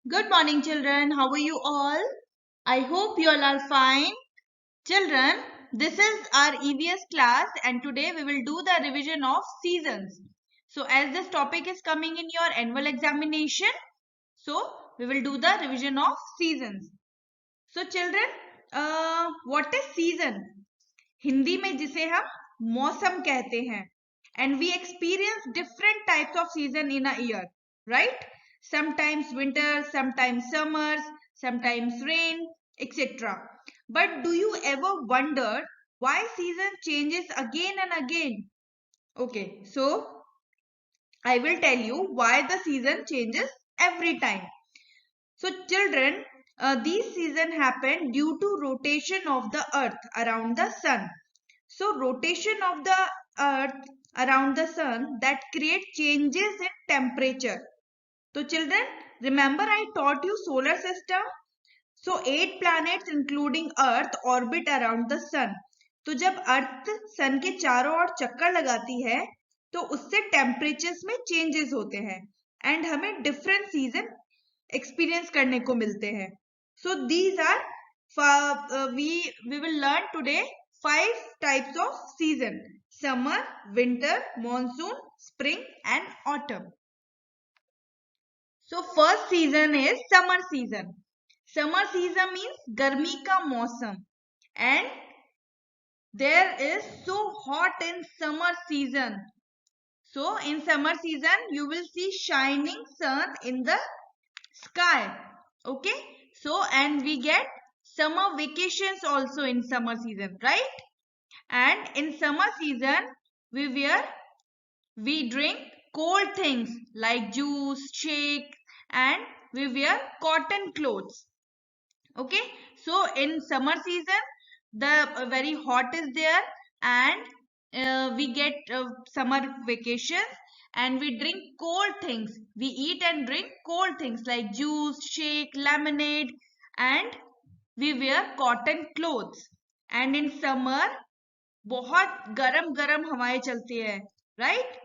Good morning, children. How are you all? I hope you all are fine. Children, this is our EVS class and today we will do the revision of seasons. So as this topic is coming in your annual examination, so we will do the revision of seasons. So children, what is season? Hindi में जिसे हम मौसम कहते हैं. And we experience different types of season in a year, right? Sometimes winter, sometimes summers, sometimes rain, etc. But do you ever wonder why season changes again and again? Okay, so I will tell you why the season changes every time. So children, these season happen due to rotation of the earth around the sun. So rotation of the earth around the sun that create changes in temperature. So children, remember I taught you solar system. So 8 planets including earth orbit around the sun. तो जब अर्थ सन के चारों ओर चक्कर लगाती है तो उससे temperatures में चेंजेस होते हैं एंड हमें डिफरेंट सीजन एक्सपीरियंस करने को मिलते हैं. So these are we will learn today 5 types of season: summer, winter, monsoon, spring and autumn. So first season is summer season. Summer season means गर्मी का मौसम and there is so hot in summer season. So in summer season you will see shining sun in the sky. Okay, so and we get summer vacations also in summer season, right? And in summer season we drink cold things like juice, shake, and we wear cotton clothes. Okay, so in summer season the very hot is there and we get summer vacations and we drink cold things. We eat and drink cold things like juice, shake, lemonade, and we wear cotton clothes. And in summer बहुत गरम गरम हवाएं चलती है, right?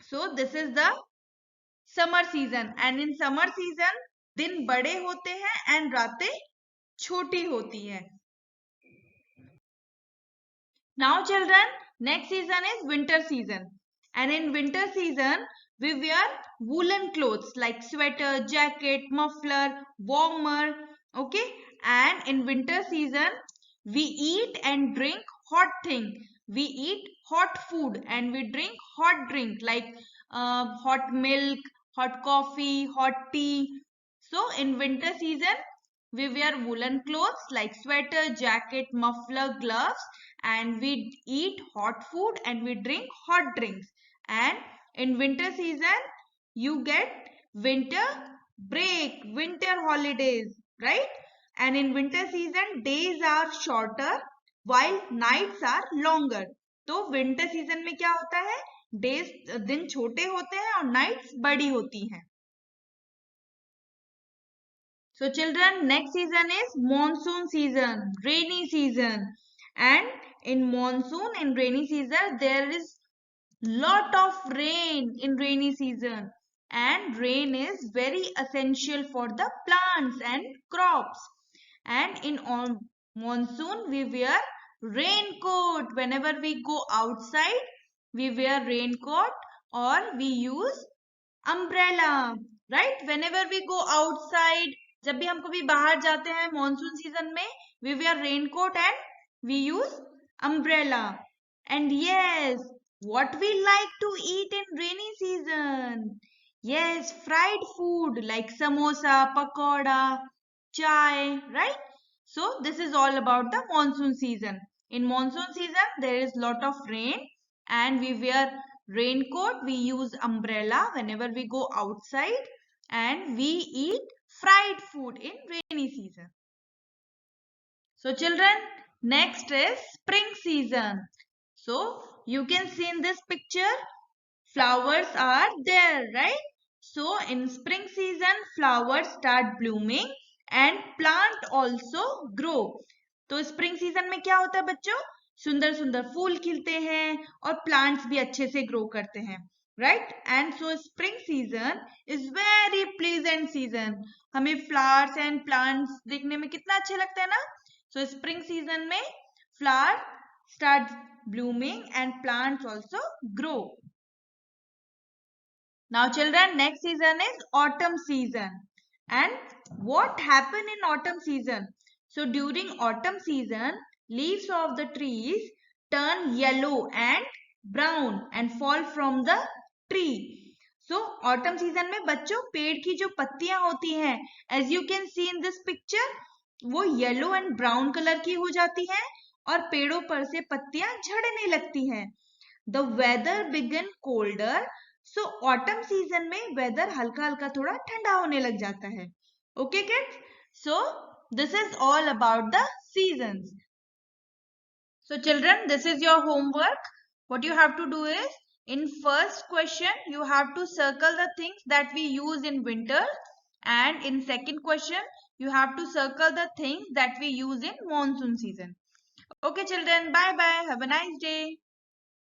So this is the summer season and in summer season दिन बड़े होते हैं and रातें छोटी होती हैं. Now children, next season is winter season and in winter season we wear woolen clothes like sweater, jacket, muffler, warmer. Okay, and in winter season we eat and drink hot thing. We eat hot food and we drink hot drink like hot milk, hot coffee, hot tea. So in winter season we wear woolen clothes like sweater, jacket, muffler, gloves, and we eat hot food and we drink hot drinks. And in winter season you get winter break, winter holidays, right? And in winter season days are shorter while nights are longer. तो winter season में क्या होता है, days दिन छोटे होते हैं और nights बड़ी होती हैं. So children, next season is monsoon season, rainy season. And in monsoon and rainy season, there is lot of rain in rainy season. And rain is very essential for the plants and crops. And in monsoon, we wear raincoat. Whenever we go outside, we wear raincoat or we use umbrella, right? Whenever we go outside, जब भी हम कभी बाहर जाते हैं monsoon season में, we wear raincoat and we use umbrella. And yes, what we like to eat in rainy season? Yes, fried food like samosa, pakoda, chai, right? So this is all about the monsoon season. In monsoon season, there is lot of rain and we wear raincoat, we use umbrella whenever we go outside and we eat fried food in rainy season. So children, next is spring season. So you can see in this picture, flowers are there, right? So in spring season, flowers start blooming and plant also grow. तो spring season में क्या होता है बच्चों, सुंदर सुंदर फूल खिलते हैं और प्लांट्स भी अच्छे से ग्रो करते हैं. right? And so spring season is very pleasant season. हमें flowers and plants देखने में कितना अच्छा लगता है ना? So spring season में flower starts blooming and plants also grow. Now children, next season is autumn season. And what happen in autumn season? So during autumn season, leaves of the trees turn yellow and brown and fall from the tree. So autumn season में बच्चों पेड़ की जो पत्तियां होती हैं, as you can see in this picture, वो yellow and brown colour की हो जाती हैं और पेड़ों पर से पत्तियां झड़ने लगती हैं. The weather begin colder. So autumn season में weather हल्का हल्का थोड़ा ठंडा होने लग जाता है. Okay kids? So this is all about the seasons. So children, this is your homework. What you have to do is, in first question you have to circle the things that we use in winter, and in second question you have to circle the things that we use in monsoon season. Okay children, bye bye, have a nice day.